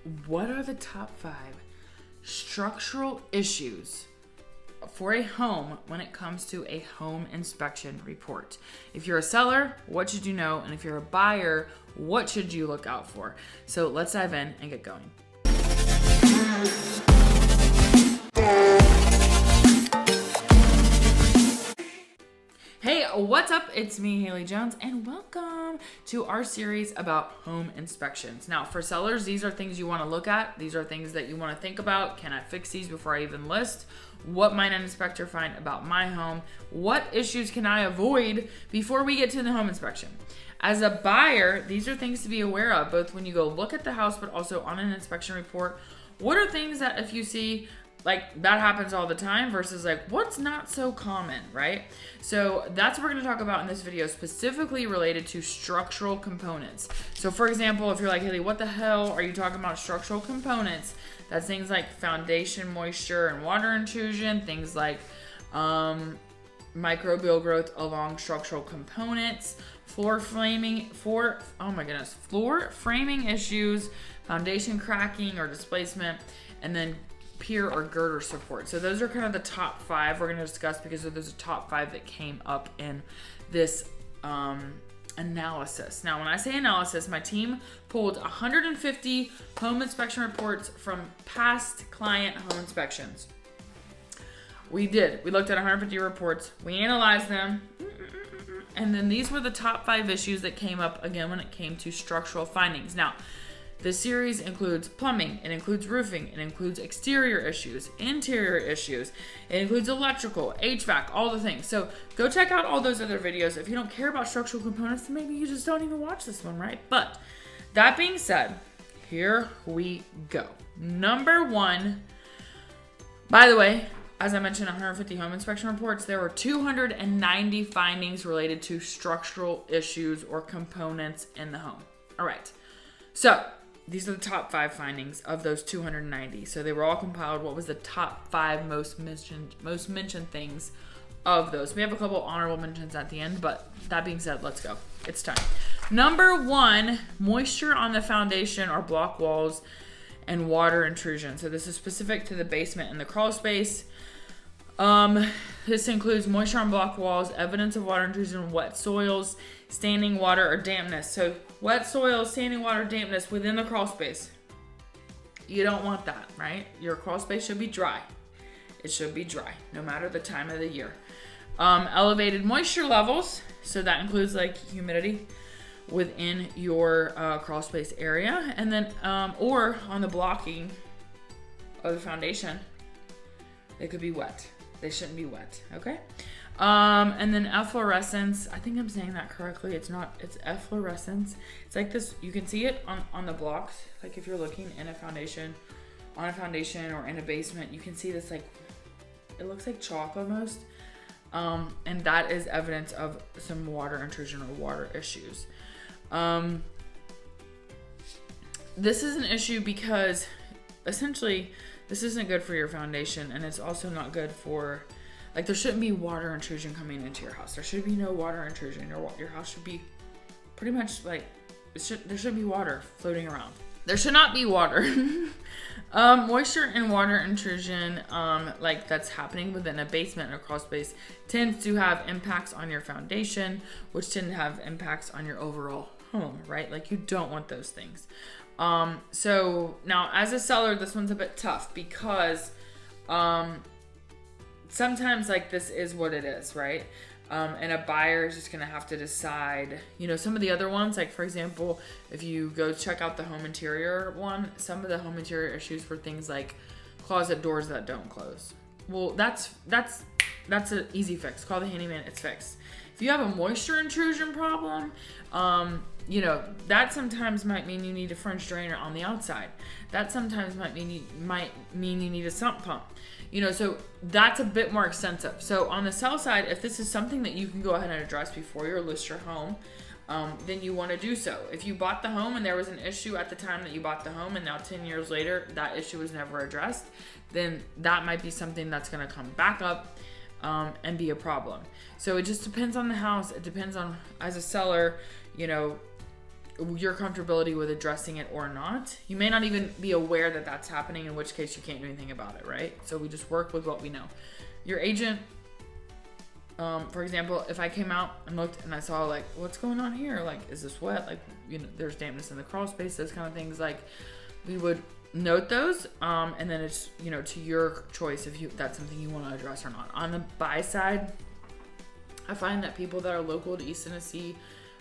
what are the top 5 structural issues for a home when it comes to a home inspection report? If you're a seller, what should you know? And if you're a buyer, what should you look out for? So let's dive in and get going. Hey, what's up? It's me, Haley Jones, and welcome to our series about home inspections. Now, for sellers, these are things you want to look at. These are things that you want to think about. Can I fix these before I even list? What might an inspector find about my home? What issues can I avoid before we get to the home inspection? As a buyer, these are things to be aware of, both when you go look at the house, but also on an inspection report. What are things that if you see like that happens all the time versus like what's not so common, right? So that's what we're going to talk about in this video, specifically related to structural components. So for example, if you're like, Haley, what the hell are you talking about structural components? That's things like foundation moisture and water intrusion, things like microbial growth along structural components, floor framing issues, foundation cracking or displacement, and then pier or girder support. So those are kind of the top 5 we're going to discuss because those are top 5 that came up in this analysis. Now, when I say analysis, my team pulled 150 home inspection reports from past client home inspections. We looked at 150 reports, we analyzed them, and then these were the top 5 issues that came up again when it came to structural findings. Now, this series includes plumbing, it includes roofing, it includes exterior issues, interior issues, it includes electrical, HVAC, all the things. So go check out all those other videos. If you don't care about structural components, then maybe you just don't even watch this one, right? But that being said, here we go. Number 1, by the way, as I mentioned, 150 home inspection reports, there were 290 findings related to structural issues or components in the home. All right, so these are the top 5 findings of those 290. So they were all compiled. What was the top 5 most mentioned things of those? We have a couple honorable mentions at the end, but that being said, let's go. It's time. Number 1, moisture on the foundation or block walls and water intrusion. So this is specific to the basement and the crawl space. This includes moisture on block walls, evidence of water intrusion, wet soils, standing water or dampness. So wet soils, standing water, dampness within the crawl space. You don't want that, right? Your crawl space should be dry. It should be dry, no matter the time of the year. Elevated moisture levels. So that includes like humidity within your crawl space area. And then, or on the blocking of the foundation, it could be wet. They shouldn't be wet, okay? And then efflorescence. I think I'm saying that correctly. It's efflorescence. It's like this, you can see it on the blocks. Like if you're looking in a foundation, on a foundation or in a basement, you can see this like, it looks like chalk almost. And that is evidence of some water intrusion or water issues. This is an issue because essentially this isn't good for your foundation, and it's also not good for, like, there shouldn't be water intrusion coming into your house. There should be no water intrusion. Your house should be pretty much like, there should be water floating around. There should not be water. Moisture and water intrusion, like that's happening within a basement or crawl space, tends to have impacts on your foundation, which tend to have impacts on your overall home, right? Like you don't want those things. So now as a seller, this one's a bit tough because sometimes like this is what it is, right? And a buyer is just gonna have to decide, you know, some of the other ones, like for example, if you go check out the home interior one, some of the home interior issues were things like closet doors that don't close. Well, that's an easy fix. Call the handyman, it's fixed. If you have a moisture intrusion problem, you know, that sometimes might mean you need a French drainer on the outside. That sometimes might mean you need a sump pump. You know, so that's a bit more extensive. So on the sell side, if this is something that you can go ahead and address before you list your home, then you want to do so. If you bought the home and there was an issue at the time that you bought the home and now 10 years later that issue was never addressed, then that might be something that's going to come back up and be a problem. So it just depends on the house. It depends on, as a seller, you know, your comfortability with addressing it or not. You may not even be aware that that's happening, in which case you can't do anything about it, right? So we just work with what we know. Your agent, for example, if I came out and looked and I saw like, what's going on here? Like, is this wet? Like, you know, there's dampness in the crawl space, those kind of things. Like, we would note those, and then it's, you know, to your choice if that's something you want to address or not. On the buy side, I find that people that are local to East Tennessee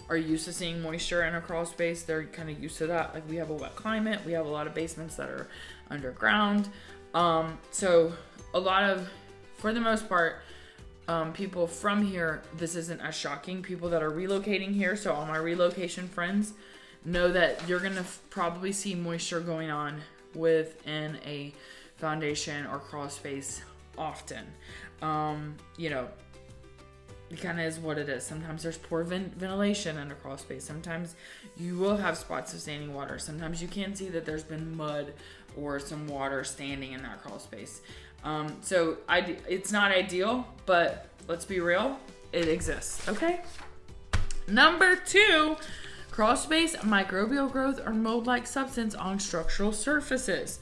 are used to seeing moisture in a crawl space. They're kind of used to that. Like, we have a wet climate. We have a lot of basements that are underground. So a lot of, for the most part, people from here, this isn't as shocking. People that are relocating here, so all my relocation friends know that you're going to probably see moisture going on within a foundation or crawl space often. You know, it kind of is what it is. Sometimes there's poor ventilation in a crawl space. Sometimes you will have spots of standing water. Sometimes you can see that there's been mud or some water standing in that crawl space. So it's not ideal, but let's be real, it exists, okay? Number 2, crawl space, microbial growth, or mold-like substance on structural surfaces.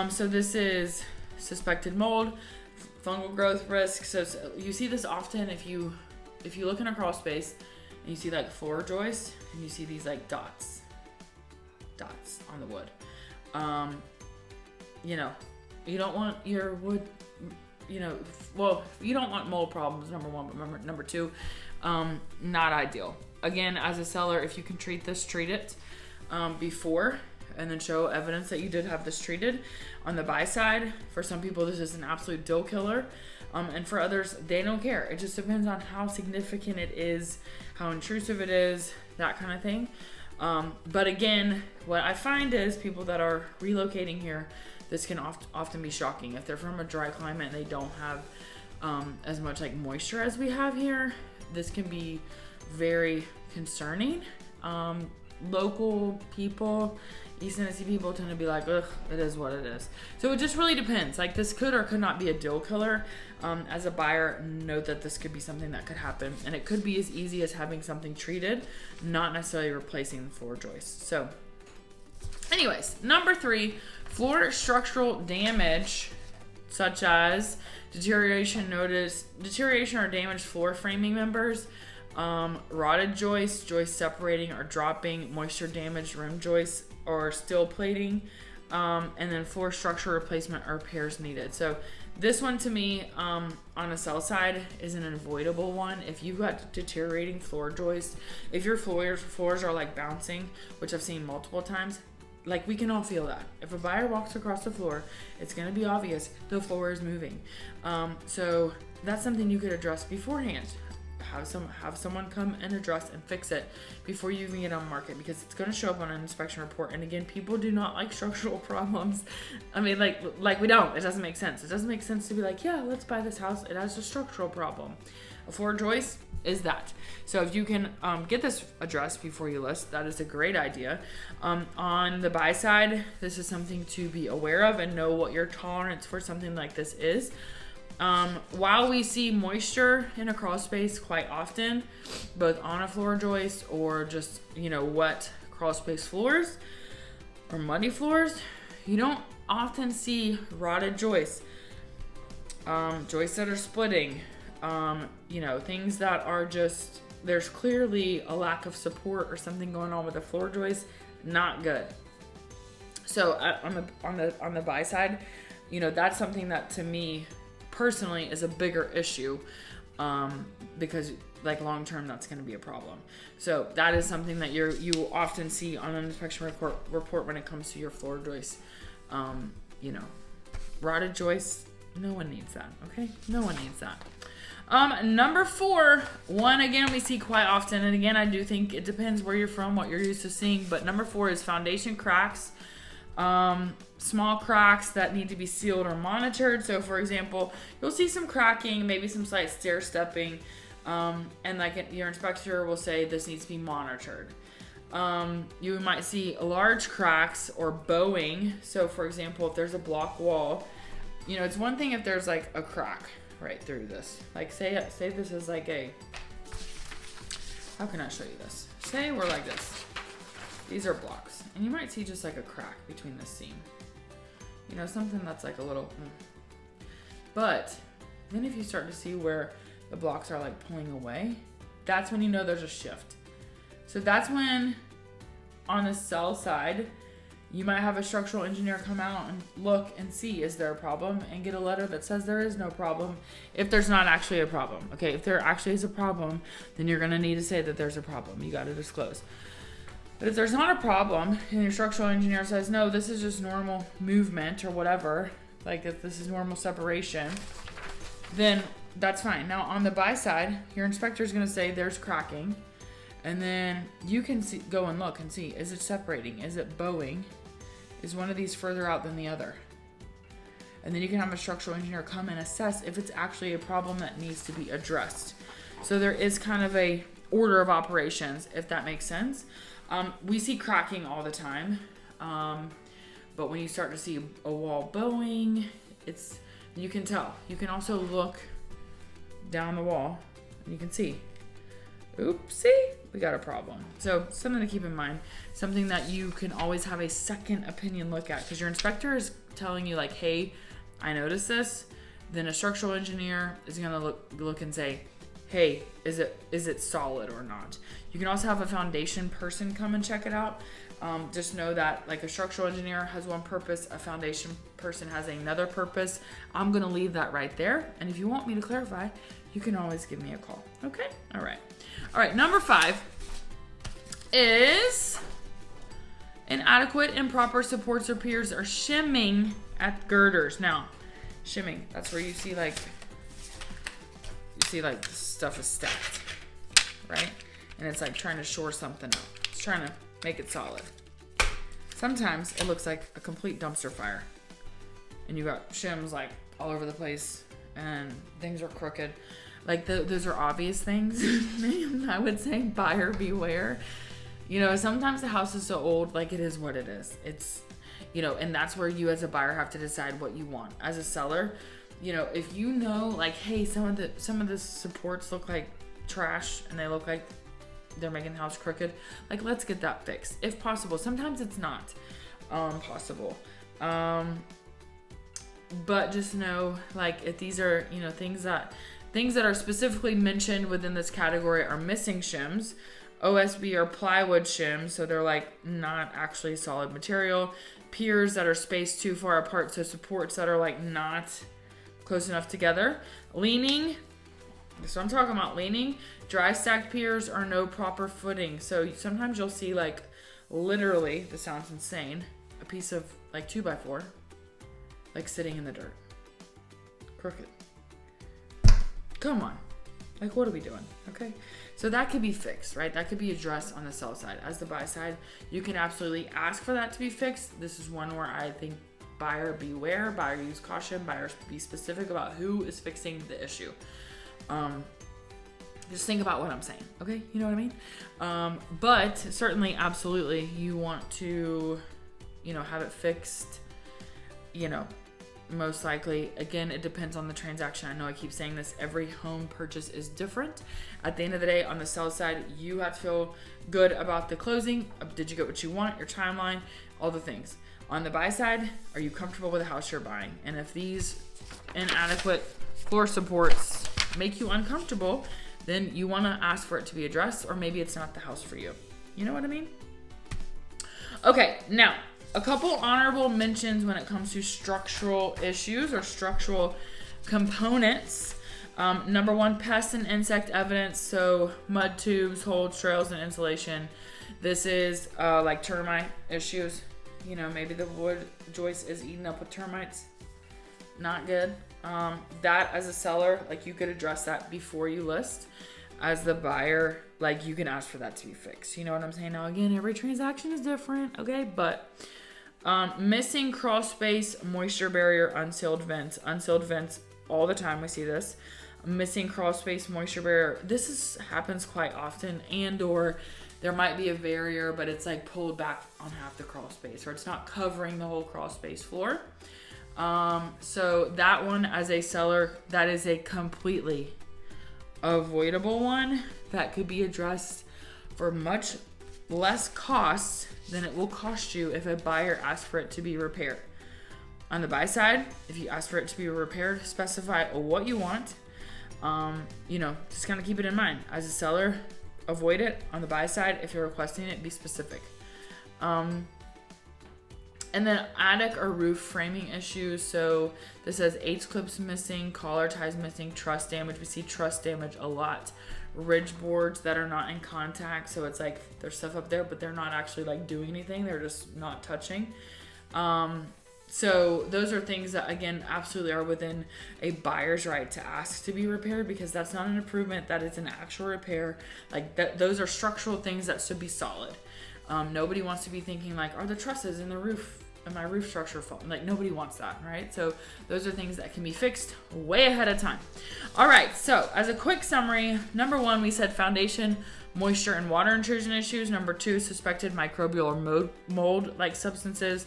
So this is suspected mold, fungal growth risk. So you see this often if you look in a crawl space and you see like floor joists and you see these like dots on the wood. You know, you don't want your wood, you know, well, you don't want mold problems, number 1, but number 2, not ideal. Again, as a seller, if you can treat this, treat it before, and then show evidence that you did have this treated. On the buy side, for some people, this is an absolute deal killer. And for others, they don't care. It just depends on how significant it is, how intrusive it is, that kind of thing. But again, what I find is people that are relocating here, this can often be shocking. If they're from a dry climate and they don't have as much like moisture as we have here, this can be very concerning. Local people, East Tennessee people tend to be like, ugh, it is what it is. So it just really depends. Like, this could or could not be a deal killer. As a buyer, note that this could be something that could happen. And it could be as easy as having something treated, not necessarily replacing the floor joist. So anyways, number 3, floor structural damage, such as deterioration or damaged floor framing members, rotted joists separating or dropping, moisture damaged rim joists or steel plating, and then floor structure replacement or repairs needed. So this one to me, on a sell side, is an avoidable one. If you've got deteriorating floor joists, if your floors are like bouncing, which I've seen multiple times, like, we can all feel that. If a buyer walks across the floor, it's going to be obvious the floor is moving. So that's something you could address beforehand. Have someone come and address and fix it before you even get on the market, because it's going to show up on an inspection report. And again, people do not like structural problems. I mean, like we don't. It doesn't make sense. It doesn't make sense to be like, yeah, let's buy this house. It has a structural problem. A floor joist is that. So if you can get this addressed before you list, that is a great idea. On the buy side, this is something to be aware of and know what your tolerance for something like this is. While we see moisture in a crawl space quite often, both on a floor joist or just, you know, wet crawl space floors or muddy floors, you don't often see rotted joists, joists that are splitting, you know, things that are just, there's clearly a lack of support or something going on with the floor joist. Not good. So on the buy side, you know, that's something that to me personally is a bigger issue, because like long term that's going to be a problem. So that is something that you often see on an inspection report when it comes to your floor joists. You know, rotted joists, no one needs that. Okay, no one needs that. Number 4, one again we see quite often, and again I do think it depends where you're from, what you're used to seeing, but number 4 is foundation cracks. Small cracks that need to be sealed or monitored. So for example, you'll see some cracking, maybe some slight stair stepping, and like your inspector will say this needs to be monitored. You might see large cracks or bowing. So for example, if there's a block wall, you know, it's one thing if there's like a crack right through this. Like say this is like a, how can I show you this? Say we're like this. These are blocks. And you might see just like a crack between the seam. You know, something that's like a little, But then if you start to see where the blocks are like pulling away, that's when you know there's a shift. So that's when on the cell side, you might have a structural engineer come out and look and see, is there a problem, and get a letter that says there is no problem if there's not actually a problem. Okay, if there actually is a problem, then you're gonna need to say that there's a problem. You gotta disclose. But if there's not a problem and your structural engineer says, no, this is just normal movement or whatever, like if this is normal separation, then that's fine. Now on the buy side, your inspector is gonna say there's cracking, and then you can see, go and look and see, is it separating? Is it bowing? Is one of these further out than the other? And then you can have a structural engineer come and assess if it's actually a problem that needs to be addressed. So there is kind of a order of operations, if that makes sense. We see cracking all the time. But when you start to see a wall bowing, you can tell. You can also look down the wall and you can see, oopsie, we got a problem. So something to keep in mind, something that you can always have a second opinion look at, because your inspector is telling you like, hey, I noticed this. Then a structural engineer is gonna look and say, hey, is it solid or not? You can also have a foundation person come and check it out. Just know that like a structural engineer has one purpose, a foundation person has another purpose. I'm gonna leave that right there. And if you want me to clarify, you can always give me a call. Okay, all right. All right, number 5 is inadequate, improper supports or piers or shimming at girders. Now, shimming, that's where you see like stuff is stacked, right? And it's like trying to shore something up. It's trying to make it solid. Sometimes it looks like a complete dumpster fire. And you got shims like all over the place and things are crooked. Like those are obvious things. I would say buyer beware. You know, sometimes the house is so old, like it is what it is. It's, you know, and that's where you as a buyer have to decide what you want. As a seller, you know, if you know like, hey, some of the supports look like trash and they look like they're making the house crooked, like let's get that fixed if possible. Sometimes it's not possible. But just know, like, if these are, you know, things that are specifically mentioned within this category are missing shims. OSB or plywood shims, so they're like not actually solid material. Piers that are spaced too far apart, so supports that are like not close enough together. Leaning, that's what I'm talking about, leaning. Dry stacked piers or no proper footing. So sometimes you'll see like literally, this sounds insane, a piece of like 2x4 like sitting in the dirt. Crooked. Come on. Like, what are we doing? Okay. So that could be fixed, right? That could be addressed on the sell side. As the buy side, you can absolutely ask for that to be fixed. This is one where I think buyer beware, buyer use caution, buyers be specific about who is fixing the issue. Just think about what I'm saying, okay? You know what I mean? But certainly, absolutely, you want to, you know, have it fixed, you know, most likely. Again, it depends on the transaction. I know I keep saying this, every home purchase is different. At the end of the day, on the sell side, you have to feel good about the closing. Did you get what you want, your timeline, all the things. On the buy side, are you comfortable with the house you're buying? And if these inadequate floor supports make you uncomfortable, then you want to ask for it to be addressed, or maybe it's not the house for you. You know what I mean? Okay, now, a couple honorable mentions when it comes to structural issues or structural components. Number 1, pest and insect evidence. So mud tubes, holes, trails, and insulation. This is like termite issues. You know, maybe the wood joist is eaten up with termites. Not good. That as a seller, like you could address that before you list. As the buyer, like you can ask for that to be fixed. You know what I'm saying? Now again, every transaction is different, okay? But missing crawl space, moisture barrier, unsealed vents. Unsealed vents all the time, we see this. Missing crawl space, moisture barrier. This happens quite often, and or there might be a barrier, but it's like pulled back on half the crawl space, or it's not covering the whole crawl space floor. So that one, as a seller, that is a completely avoidable one that could be addressed for much less cost than it will cost you if a buyer asks for it to be repaired. On the buy side, if you ask for it to be repaired, specify what you want. Just kind of keep it in mind. As a seller, avoid it. On the buy side, if you're requesting it, be specific. And then attic or roof framing issues. So this says H clips missing, collar ties missing, truss damage. We see truss damage a lot. Ridge boards that are not in contact. So it's like there's stuff up there, but they're not actually like doing anything. They're just not touching. So those are things that, again, absolutely are within a buyer's right to ask to be repaired, because that's not an improvement. That is an actual repair. Like those are structural things that should be solid. Nobody wants to be thinking like, are the trusses in the roof and my roof structure falling? Like nobody wants that, right? So those are things that can be fixed way ahead of time. All right, so as a quick summary, number 1, we said foundation, moisture and water intrusion issues. Number 2, suspected microbial or mold-like substances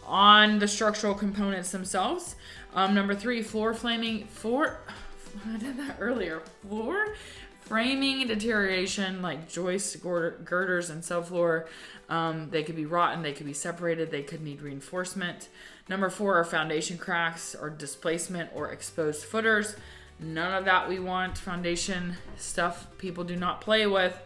on the structural components themselves. Number 3, floor framing. I did that earlier. Floor framing deterioration, like joists, girders, and subfloor. They could be rotten, they could be separated, they could need reinforcement. Number 4 are foundation cracks or displacement or exposed footers. None of that we want. Foundation stuff people do not play with.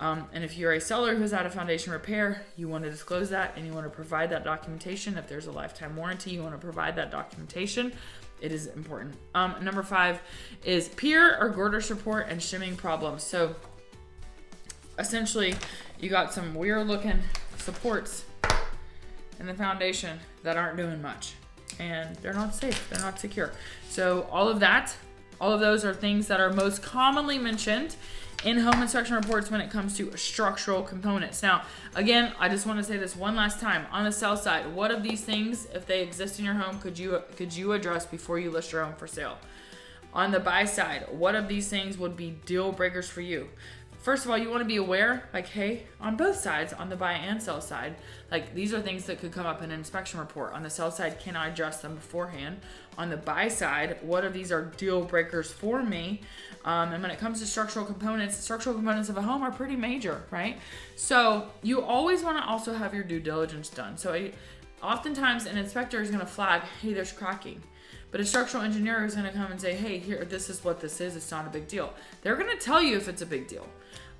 And if you're a seller who's had a foundation repair, you want to disclose that and you want to provide that documentation. If there's a lifetime warranty, you want to provide that documentation. It is important. Number 5 is pier or girder support and shimming problems. So essentially, you got some weird looking supports in the foundation that aren't doing much, and they're not safe, they're not secure. So all of those are things that are most commonly mentioned in home inspection reports when it comes to structural components. Now, again, I just want to say this one last time. On the sell side, what of these things, if they exist in your home, could you address before you list your home for sale? On the buy side, what of these things would be deal breakers for you? First of all, you want to be aware, like, hey, on both sides, on the buy and sell side, like these are things that could come up in an inspection report. On the sell side, can I address them beforehand? On the buy side, what of these are deal breakers for me? And when it comes to structural components of a home are pretty major, right? So you always want to also have your due diligence done. So oftentimes an inspector is going to flag, hey, there's cracking. But a structural engineer is going to come and say, hey, here, this is what this is. It's not a big deal. They're going to tell you if it's a big deal.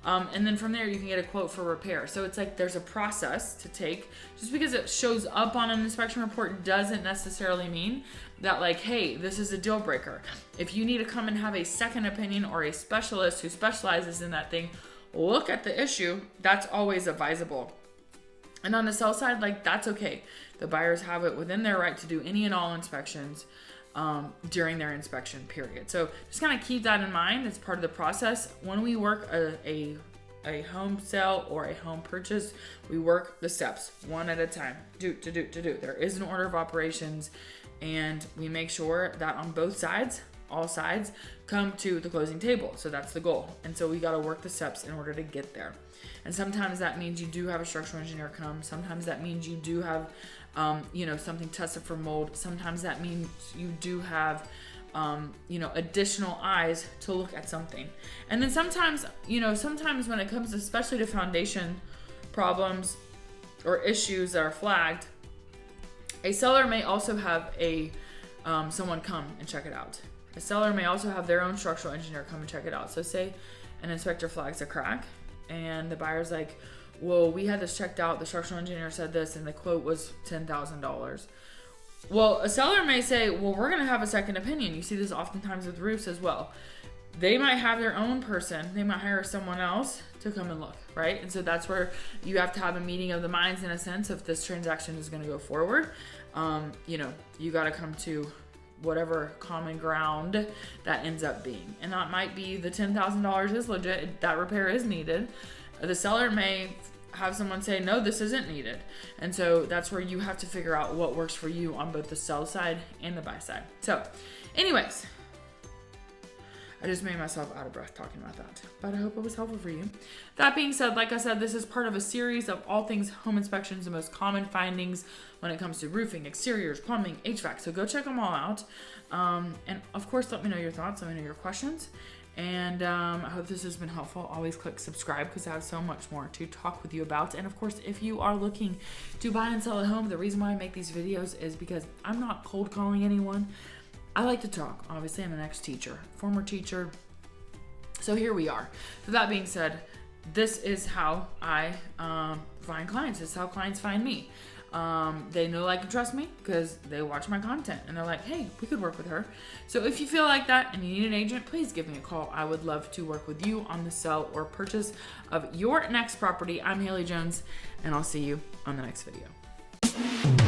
And then from there, you can get a quote for repair. So it's like there's a process to take. Just because it shows up on an inspection report doesn't necessarily mean that, like, hey, this is a deal breaker. If you need to come and have a second opinion or a specialist who specializes in that thing look at the issue, that's always advisable. And on the sell side, like, that's okay. The buyers have it within their right to do any and all inspections during their inspection period. So just kind of keep that in mind. It's part of the process. When we work a home sale or a home purchase, we work the steps one at a time. Do. There is an order of operations, and we make sure that on both sides, all sides, come to the closing table. So that's the goal. And so we got to work the steps in order to get there. And sometimes that means you do have a structural engineer come. Sometimes that means you do have something tested for mold. Sometimes that means you do have, additional eyes to look at something. And then sometimes when it comes especially to foundation problems or issues that are flagged, a seller may also have someone come and check it out. A seller may also have their own structural engineer come and check it out. So say an inspector flags a crack and the buyer's like, well, we had this checked out, the structural engineer said this, and the quote was $10,000. Well, a seller may say, well, we're going to have a second opinion. You see this oftentimes with roofs as well. They might have their own person. They might hire someone else to come and look, right? And so that's where you have to have a meeting of the minds in a sense if this transaction is going to go forward. You got to come to whatever common ground that ends up being. And that might be the $10,000 is legit. That repair is needed. The seller may have someone say, no, this isn't needed. And so that's where you have to figure out what works for you on both the sell side and the buy side. So anyways, I just made myself out of breath talking about that, but I hope it was helpful for you. That being said, like I said, this is part of a series of all things home inspections, the most common findings when it comes to roofing, exteriors, plumbing, HVAC. So go check them all out. And of course, let me know your thoughts. Let me know your questions. And I hope this has been helpful. Always click subscribe because I have so much more to talk with you about. And of course, if you are looking to buy and sell a home, the reason why I make these videos is because I'm not cold calling anyone. I like to talk. Obviously, I'm an ex-teacher, former teacher. So here we are. So that being said, this is how I find clients. This is how clients find me. They know, like, and trust me because they watch my content and they're like, hey, we could work with her. So if you feel like that and you need an agent, please give me a call. I would love to work with you on the sell or purchase of your next property. I'm Haley Jones, and I'll see you on the next video.